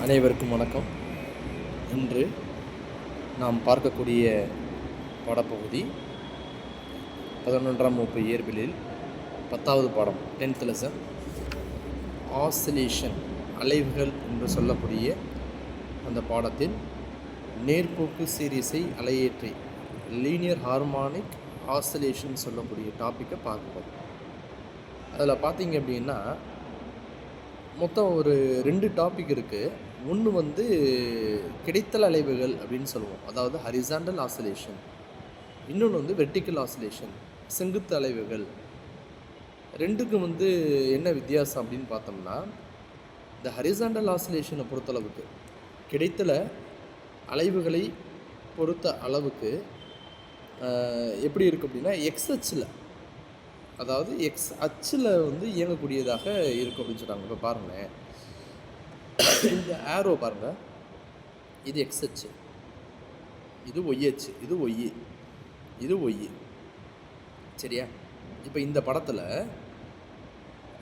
அனைவருக்கும் வணக்கம். இன்று நாம் பார்க்கக்கூடிய பாடப்பகுதி 11ஆம் வகுப்பு இயற்பியலில் 10வது பாடம் 10th லெசன் ஆசிலேஷன், அலைவுகள் என்று சொல்லக்கூடிய அந்த பாடத்தில் நேர்போக்கு சீரிசை அலையேற்றி லீனியர் ஹார்மானிக் ஆசிலேஷன் சொல்லக்கூடிய டாப்பிக்கை பார்ப்போம். அதில் பார்த்தீங்க அப்படின்னா மொத்தம் ஒரு 2 டாபிக் இருக்குது. ஒன்று வந்து கிடைத்தல் அலைவுகள் அப்படின்னு சொல்லுவோம், அதாவது ஹரிசாண்டல் ஆசிலேஷன். இன்னொன்று வந்து வெர்டிக்கல் ஆசிலேஷன், செங்குத்து அலைவுகள். ரெண்டுக்கும் வந்து என்ன வித்தியாசம் அப்படின்னு பார்த்தோம்னா, இந்த ஹரிசாண்டல் ஆசிலேஷனை பொறுத்தளவுக்கு கிடைத்தல அலைவுகளை பொறுத்த அளவுக்கு எப்படி இருக்குது அப்படின்னா, எக்ஸ் அச்சில், அதாவது எக்ஸ் அச்சில் வந்து இயங்கக்கூடியதாக இருக்கும் அப்படின்னு சொல்கிறாங்க. இப்போ பாருங்களேன், இந்த ஆரோ பாருங்கள், இது எக்ஸ் அச்சு, இது ஒய் அச்சு, இது ஒய், இது ஒய். சரியா? இப்போ இந்த படத்தில்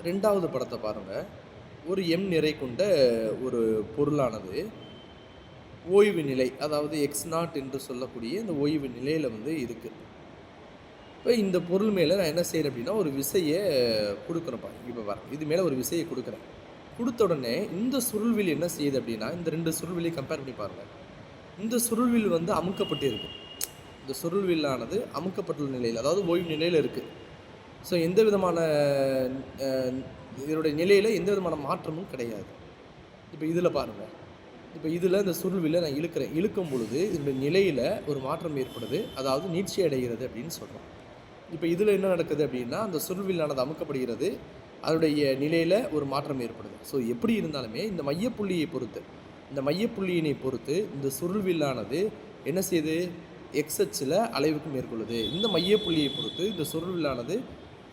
2வது படத்தை பாருங்கள். ஒரு எம் நிறை கொண்ட ஒரு பொருளானது ஓய்வு நிலை, அதாவது x0 என்று சொல்லக்கூடிய இந்த ஓய்வு நிலையில் வந்து இருக்குது. இப்போ இந்த பொருள் மேலே நான் என்ன செய்கிறேன் அப்படின்னா, ஒரு விசையை கொடுக்குறேன்ப்பா. இப்போ வரேன், இது மேலே ஒரு விசையை கொடுக்குறேன். கொடுத்த உடனே இந்த சுருள்வில் என்ன செய்யுது அப்படின்னா, இந்த 2 சுருள்விலையும் கம்பேர் பண்ணி பாருங்கள். இந்த சுருள்வில் வந்து அமுக்கப்பட்டு இருக்குது. இந்த சுருள்வில்லானது அமுக்கப்பட்டுள்ள நிலையில், அதாவது ஓய்வு நிலையில் இருக்குது. ஸோ எந்த விதமான இதனுடைய நிலையில் எந்த விதமான மாற்றமும் கிடையாது. இப்போ இதில் பாருங்கள், இப்போ இதில் இந்த சுருள்வில் நான் இழுக்கிறேன். இழுக்கும் பொழுது இதனுடைய நிலையில் ஒரு மாற்றம் ஏற்படுது, அதாவது நீட்சி அடைகிறது அப்படின்னு சொல்கிறோம். இப்போ இதில் என்ன நடக்குது அப்படின்னா, அந்த சுருள்வில்லானது அமுக்கப்படுகிறது, அதனுடைய நிலையில் ஒரு மாற்றம் ஏற்படுது. ஸோ எப்படி இருந்தாலுமே இந்த மையப்புள்ளியை பொறுத்து, இந்த மையப்புள்ளியினை பொறுத்து இந்த சுருள்வில்லானது என்ன செய்யுது, எக்ஸ் அச்சில் அலைவுக்கு மேற்கொள்ளுது. இந்த மையப்புள்ளியை பொறுத்து இந்த சுருள்வில்லானது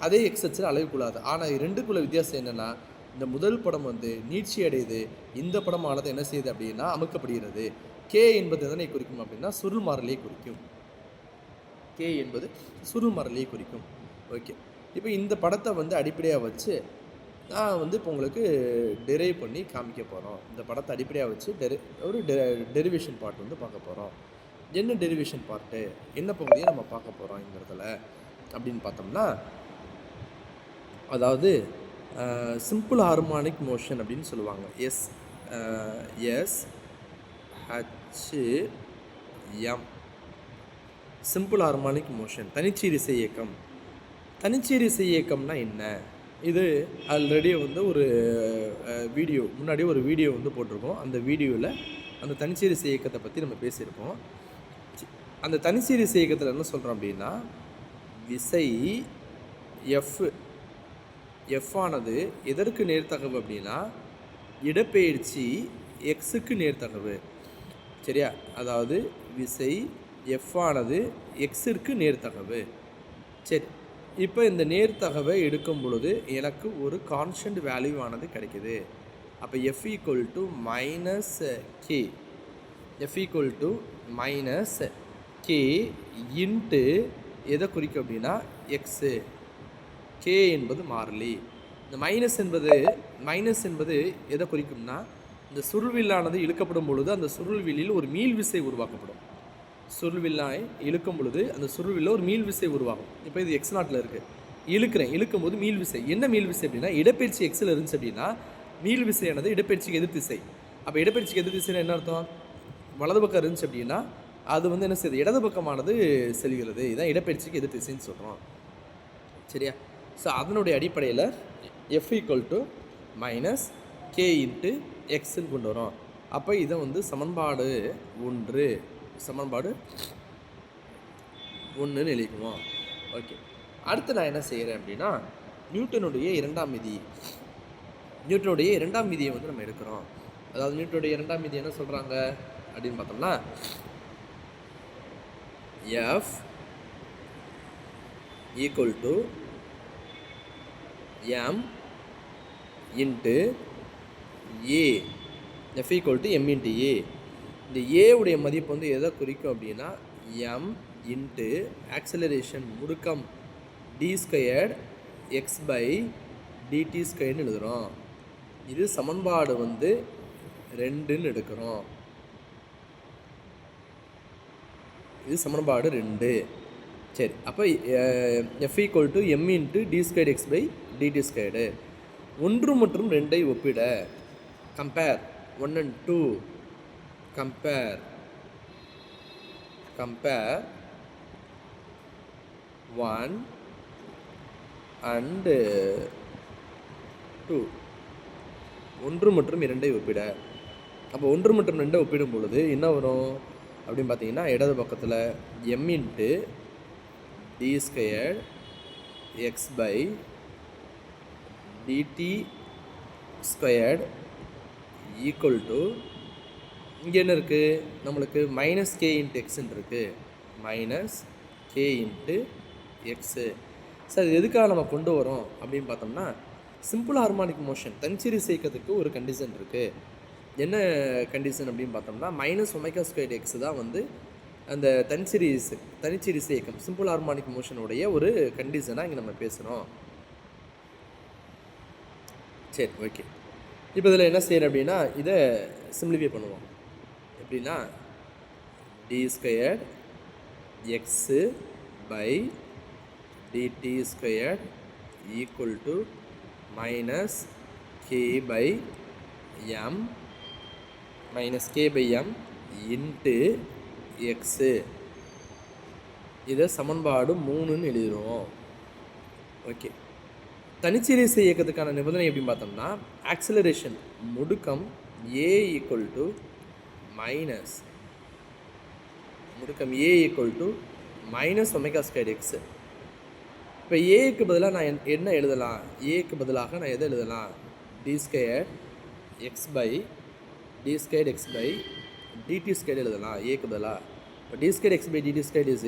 அதே எக்ஸ் அச்சில் அலைவுக்குள்ளாது. ஆனால் 2க்குள்ள வித்தியாசம் என்னென்னா, இந்த முதல் படம் வந்து நீட்சி அடையுது, இந்த படமானது என்ன செய்யுது அப்படின்னா அமுக்கப்படுகிறது. கே என்பது எதனை குறிக்கும் அப்படின்னா, சுருள் மாறலை குறிக்கும். கே என்பது சுருள் மாறலை குறிக்கும். ஓகே, இப்போ இந்த படத்தை வந்து அடிப்படையாக வச்சு நான் வந்து இப்போ உங்களுக்கு டெரைவ் பண்ணி காமிக்க போகிறோம். இந்த படத்தை அடிப்படையாக வச்சு ஒரு டெரிவேஷன் பார்ட் வந்து பார்க்க போகிறோம். என்ன டெரிவேஷன் பார்ட்டு, என்ன பகுதியை நம்ம பார்க்க போகிறோம் இந்த இடத்துல அப்படின்னு பார்த்தோம்னா, அதாவது சிம்பிள் ஹார்மானிக் மோஷன் அப்படின்னு சொல்லுவாங்க. SHM, சிம்பிள் ஹார்மானிக் மோஷன், தனிச்சீரிசை இயக்கம். தனிச்சீரிசை இயக்கம்னா என்ன? இது ஆல்ரெடி வந்து ஒரு வீடியோ, முன்னாடி ஒரு வீடியோ வந்து போட்டிருக்கோம். அந்த வீடியோவில் அந்த தனிச்சீரிசை இயக்கத்தை பற்றி நம்ம பேசியிருப்போம். அந்த தனிச்சீரிசை இயக்கத்தில் என்ன சொல்கிறோம் அப்படின்னா, விசை எஃப் ஆனது எதற்கு நேர்த்தகவு அப்படின்னா, இடப்பெயர்ச்சி எக்ஸுக்கு நேர்த்தகவு. சரியா? அதாவது விசை எஃப் ஆனது எக்ஸிற்கு நேர்த்தகவு. சரி, இப்போ இந்த நேர்த்தகவை எடுக்கும் பொழுது எனக்கு ஒரு கான்ஸ்டன்ட் வேல்யூ ஆனது கிடைக்குது. அப்போ F equal to minus K, F equal to minus k into எதை குறிக்கும் அப்படின்னா எக்ஸு. கே என்பது மாறிலி. இந்த மைனஸ் என்பது எதை குறிக்கும்னா, இந்த சுருள்வில்லானது இழுக்கப்படும் பொழுது அந்த சுருள்வில்லில் ஒரு மீள் விசை உருவாக்கப்படும். சுருள்வில்லாய் இழுக்கும் பொழுது அந்த சுருள்வில்ல ஒரு மீள் விசை உருவாகும். இப்போ இது x0 இருக்குது, இழுக்கும்போது மீள் விசை. என்ன மீள் விசை அப்படின்னா, இடப்பெயர்ச்சி எக்ஸில் இருந்துச்சு அப்படின்னா மீள் விசையானது இடப்பெயர்ச்சிக்கு எதிர் திசை. அப்போ இடப்பெயர்ச்சிக்கு எதிர் திசைன்னு என்ன அர்த்தம்? வலது பக்கம் இருந்துச்சு அப்படின்னா அது வந்து என்ன செய்யுது, இடது பக்கமானது செல்கிறது. இதுதான் இடப்பெயர்ச்சிக்கு எதிர் திசைன்னு சொல்கிறோம். சரியா? ஸோ அதனுடைய அடிப்படையில் F equal to minus k into எக்ஸ்ன்னு கொண்டு வரோம். அப்போ இதை வந்து சமன்பாடு 1 எழுதிக்குவோம். ஓகே, அடுத்து நான் என்ன செய்கிறேன் அப்படின்னா, நியூட்டனுடைய இரண்டாம் விதியை வந்து நம்ம எடுக்கிறோம். அதாவது நியூட்டனுடைய இரண்டாம் விதி என்ன சொல்கிறாங்க அப்படின்னு பார்த்தோம்னா, F equal to m into a, F equal to m into a. இந்த ஏவுடைய மதிப்பு வந்து எதை குறிக்கும் அப்படின்னா, எம் இன்ட்டு ஆக்சலரேஷன் முடுக்கம் d² x/dt² எழுதுகிறோம். இது சமன்பாடு வந்து 2ன்னு எடுக்கிறோம். இது சமன்பாடு 2. சரி, அப்போ f = m × d²x/dt². 1 மற்றும் 2ஐ ஒப்பிட கம்பேர் 1 and 2 கம்பேர் 1 and 2. 1 மற்றும் 2ஐ ஒப்பிட. அப்போ 1 மற்றும் 2ஐ ஒப்பிடும் பொழுது என்ன வரும் அப்படின்னு பார்த்தீங்கன்னா, இடது பக்கத்தில் m × d²x/dt² = இங்கே என்ன இருக்குது நம்மளுக்கு -k × x இருக்குது. -k × x. சார் இது எதுக்காக நம்ம கொண்டு வரோம் அப்படின்னு பார்த்தோம்னா, சிம்பிள் ஹார்மானிக் மோஷன் தனிச்சீரிசை இயக்கத்துக்கு ஒரு கண்டிஷன் இருக்குது. என்ன கண்டிஷன் அப்படின்னு பார்த்தோம்னா, -ω²x தான் வந்து அந்த தனிச்சீரிசை இயக்கம் சிம்பிள் ஹார்மானிக் மோஷனுடைய ஒரு கண்டிஷனாக இங்கே நம்ம பேசுகிறோம். சரி, ஓகே. இப்போ இதில் என்ன செய்யணும் அப்படின்னா, இதை சிம்பிளிஃபை பண்ணுவோம். எப்படின்னா, d²x/dt² = -k/m × x. இதை சமன்பாடு 3ன்னு எழுதிடுவோம். ஓகே. தனிச்சீரிசை இயக்கத்துக்கான நிபந்தனை எப்படின்னு பார்த்தோம்னா, ஆக்சிலரேஷன் முடுக்கம் a = -ω²x. இப்போ ஏக்கு பதிலாக நான் என்ன எழுதலாம்? ஏக்கு பதிலாக நான் எதை எழுதலாம்? d²x/dt² எழுதலாம் ஏக்கு பதிலாக. இப்போ d²x/dt² =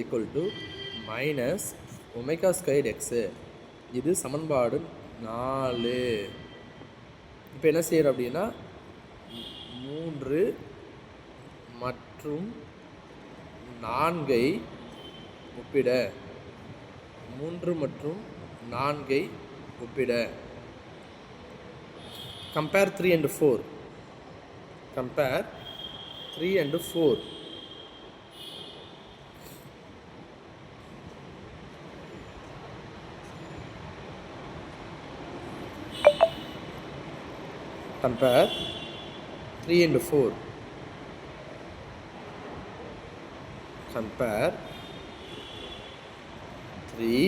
-ω²x. இது சமன்பாடு 4. இப்போ என்ன செய்யறோம் அப்படின்னா, 3 மற்றும் 4ஐ ஒப்பிட. 3 மற்றும் 4ஐ ஒப்பிட. Compare 3 and 4. Compare 3 and 4. Compare 3 and 4. Compare 3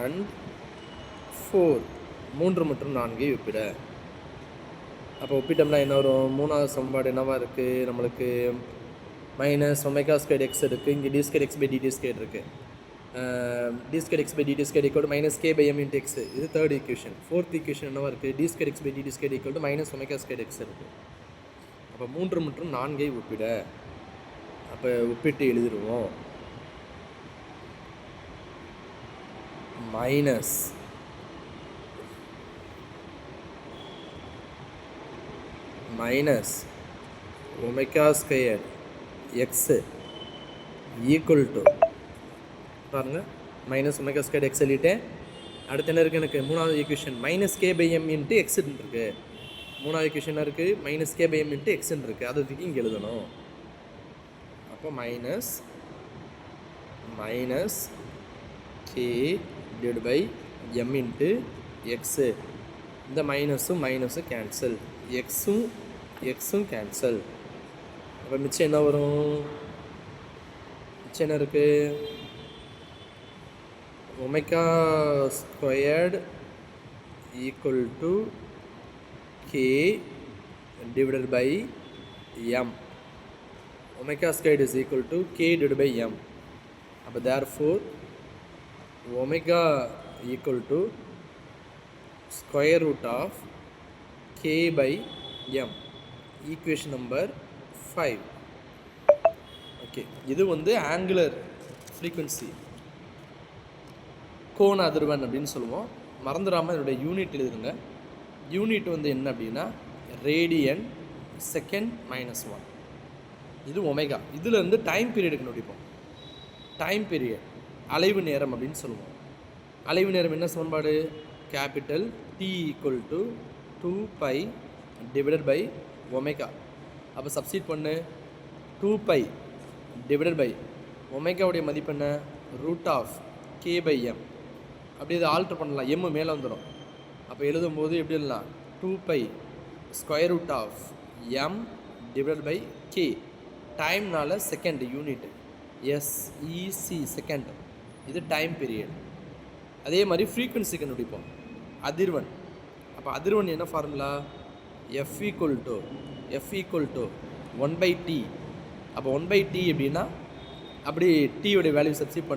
and 4. 3 மற்றும் 4ஐ ஒப்பிட. அப்போ ஒப்பிட்டோம்னா என்ன வரும்? மூணாவது சமன்பாடு என்னவா இருக்குது நம்மளுக்கு? -ω²x இருக்குது. இங்கே d²x/dt² இருக்குது. d²x/dt² = -k/m × x. இது தேர்ட் ஈக்குவேஷன். ஃபோர்த் ஈக்குவேஷன் என்னவா இருக்குது? d²x/dt² = -ω²x இருக்குது. அப்போ 3 மற்றும் 4ஐ ஒப்பிட. அப்போ ஒப்பிட்டு எழுதிடுவோம். -ω²x பாருங்கள், -ω²x எழுதிட்டேன். அடுத்து என்ன இருக்குது? எனக்கு மூணாவது ஈக்குவேஷன் -k/m × x இருக்குது. மூணாவது ஈக்குவேஷன் என்ன இருக்குது? -k/m × x இருக்குது. அதை தூக்கி இங்கே எழுதணும். அப்போ -k/m × x. இந்த மைனஸும் கேன்சல், எக்ஸும் கேன்சல். அப்போ மிச்சம் என்ன வரும்? மிச்சம் என்ன இருக்குது? ω² = k/m. ω² = k/m. அப்போ therefore ω = √k/m. Equation number 5. Okay, இது வந்து ஆங்குலர் ஃப்ரீக்வன்சி, கோண அதிர்வெண் அப்படின்னு சொல்லுவோம். மறந்துடாமல் என்னுடைய யூனிட் எழுதுங்க. யூனிட் வந்து என்ன அப்படின்னா ரேடியன் செகண்ட் -1. இது ஒமேகா. இதில் வந்து டைம் பீரியடுக்கு நோடிப்போம். டைம் பீரியட் அலைவு நேரம் அப்படின்னு சொல்லுவோம். அலைவு நேரம் என்ன சமன்பாடு? Capital T = 2π divided by omega. அப்போ சப்ஸ்டிட் பண்ணு 2π டிவைடட் பை ஒமேகாவுடைய மதிப்பு என்ன √k/m. அப்படி இதை ஆல்ட்ரு பண்ணலாம், எம் மேலே வந்துடும். அப்போ எழுதும்போது எப்படி எழுதலாம் 2π √m டிவைடட் பை k. டைம்னால செகண்ட் யூனிட் SEC செகண்ட், இது டைம் பீரியட். அதே மாதிரி ஃப்ரீக்வன்சி கண்டுபிடிப்போம், அதிர்வெண். அப்போ அதிர்வெண் என்ன ஃபார்முலா F = 1/t. அப்போ 1/t எப்படின்னா அப்படி டீயோடைய வேல்யூ சப்ஸ்டிட்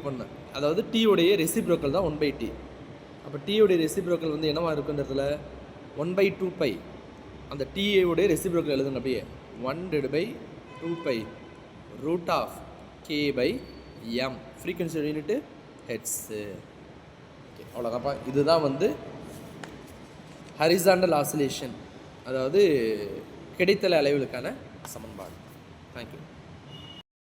பண்ண, அதாவது டீயோடைய ரெசிப்ரோக்கல் தான் 1/t. அப்போ டீயோடைய ரெசிப்ரோக்கல் வந்து என்னவா இருக்குன்றதுல 1/2π. அந்த டீயோடைய ரெசிப்ரோக்கல் எழுதுங்க அப்படியே 1/2π √k/m. Frequency unit hertz. Okay, அவ்வளோதான்ப்பா. இதுதான் வந்து ஹரிசாண்டல் ஆசிலேஷன், அதாவது கிடைத்தல் அலைவுகளுக்கான சமன்பாடு. தேங்க்யூ.